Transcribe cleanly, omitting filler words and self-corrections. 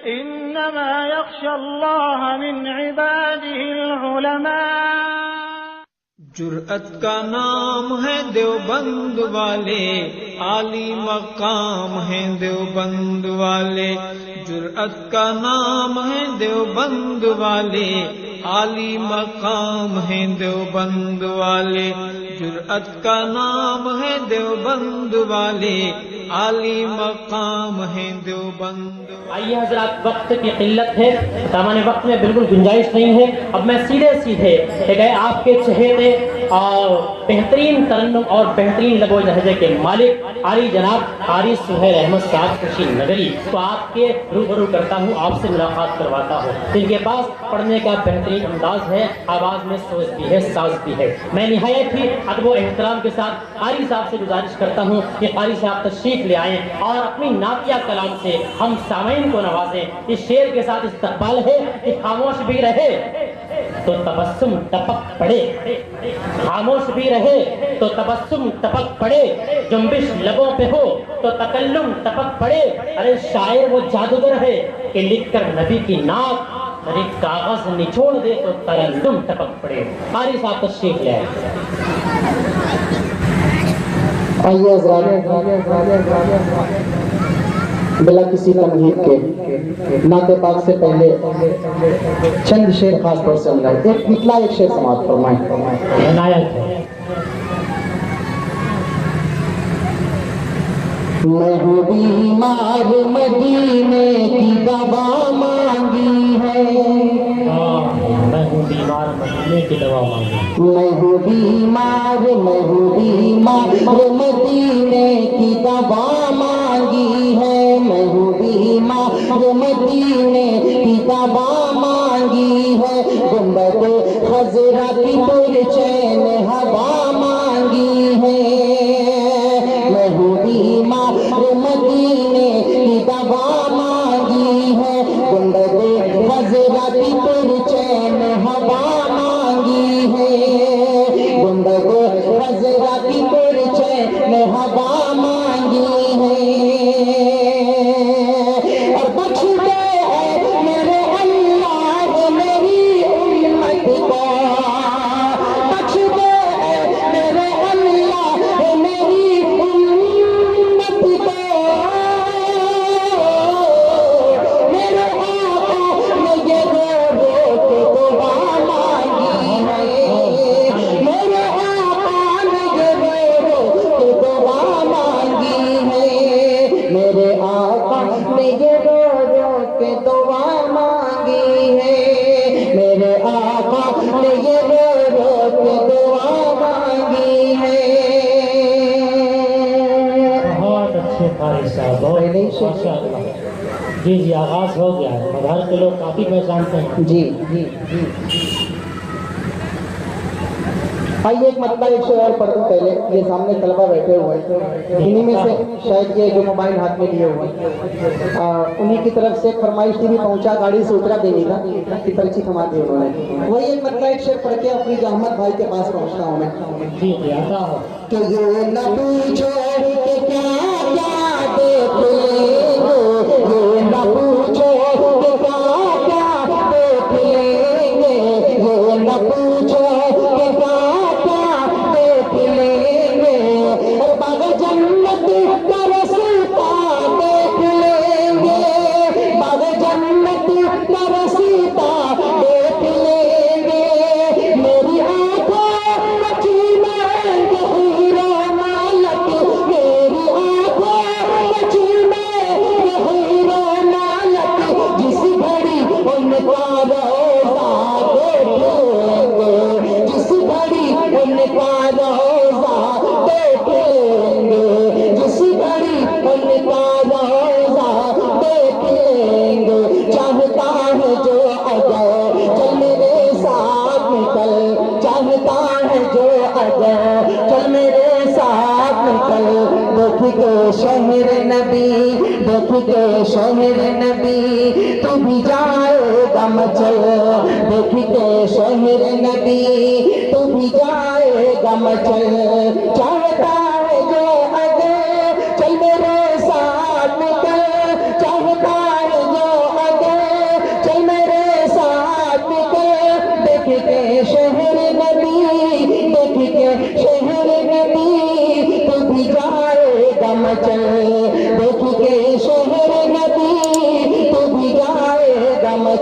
انما يخشى الله من عباده العلماء۔ جرأت کا نام ہے دیوبند والے، عالی مقام ہے دیوبند والے۔ جرأت کا نام ہے دیوبند والے، عالی مقام ہے دیوبند والے۔ جرأت کا نام ہے دیوبند والے، عالی مقام ہے دیوبند۔ آئیے حضرات، وقت کی قلت ہے، سامان وقت میں بالکل گنجائش نہیں ہے، اب میں سیدھے گئے آپ کے چہیتے اور بہترین ترنم اور بہترین لب و لہجے کے مالک عالی جناب قاری سہیل احمد صاحب خوشی نگری تو آپ کے روبرو کرتا ہوں، آپ سے ملاقات کرواتا ہوں، جن کے پاس پڑھنے کا بہترین انداز ہے، آواز میں سوز بھی ہے، ساز بھی ہے۔ میں نہایت ہی ادب و احترام کے ساتھ قاری صاحب سے گزارش کرتا ہوں کہ قاری صاحب تشریف لے آئیں اور اپنی نعتیہ کلام سے ہم سامعین کو نوازیں۔ اس شعر کے ساتھ استقبال ہے کہ خاموش بھی رہے تو تبسم ٹپک پڑے، خاموش بھی رہے تو تبسم ٹپک پڑے، جنبش لبوں پہ ہو تو تکلم ٹپک پڑے۔ ارے شاعر وہ جادوگر ہے کہ لکھ کر نبی کی نعت ارے کاغذ نچوڑ دے تو ترنم ٹپک پڑے۔ قاری صاحب تشریف لے آئے۔ آئیے حضرات، بلا کسی تمہید کے نعت پاک سے پہلے چند شعر خاص طور سے ملائے، ایک نکلا ایک شعر سماعت فرمائیں۔ عنایت ہے۔ میں ہوں بیمار مدینے کی دوا مانگی ہے، میں ہوں بیمار مدینے کی دوا مانگی، میں ہوں بیمار مدینے کی دوا مانگی ہے، میں ہوں بیمار مدینے کی دوا مانگی ہے، گنبد خضرا کی پرچین ہوا مانگی ہے، میں ہوں بیمار مدینے کی دوا مانگی ہے، گنبد خضرا کی پرچین ہوا مانگی ہے، گنبد خضرا کی پرچین ہوا مانگی ہے، اور بخش دے میرے اللہ میری امت کو، بخش دے میرے اللہ میری امت کو، میرے آقا نے یہ رو کے دعا مانگی ہے، میرے آقا نے یہ رو کے دعا مانگی ہے، میرے آقا نے یہ رو کے دعا مانگی ہے، میرے آقا نے یہ رو کے دعا مانگی ہے۔ بہت اچھے قاری صاحب، بہت ماشاء اللہ۔ جی آغاز ہو گیا ہے، مدار کے لوگ کافی پہچانتے ہیں۔ جی آئیے ایک مطلب ایک شعر اور پڑھ دوں پہلے، یہ سامنے طلبہ بیٹھے ہوئے ہیں، انہی میں سے شاید یہ جو موبائل ہاتھ میں لیے ہوئے انہی کی طرف سے فرمائش بھی پہنچا، گاڑی سے اترا دینے کا کہ پرچی تھما دی انہوں نے، وہی ایک مطلب ایک شعر پڑھ کے اپنی احمد بھائی کے پاس پہنچتا ہوں میں۔ جی آتا ہو کہ یہ نہ پوچھو کہ کیا کیا دیکھ لیں گے، یہ نہ پوچھو کہ کیا کیا دیکھ لیں گے، یہ نہ پوچھو کہ کیا کیا دیکھ لیں گے، اور باغ جنت کا رستا دیکھ لیں گے، باغ جنت کا رستا دیکھ لیں گے، میری آنکھوں بچی میں ہیرو مالک، میری آنکھوں بچی میں ہیرو مالک، جس گھڑی ان کا روزہ دیکھ لیں گے، جس گھڑی ان کا روزہ دیکھ لیں گے، جس گھڑی ان کا روزہ دیکھ لیں گے، چاہتا ہے جو اگر چل میرے ساتھ نکل، چاہتا ہے جو اگر چل میرے ساتھ نکل، دیکھ کے شہر نبی، دیکھ کے شہر نبی تو بھی جائے گا مچل، دیکھ کے شہر نبی تو بھی جائے گا مچل، چاہتا ہے جو اگر چل میرے ساتھ نکل، چاہتا ہے جو اگر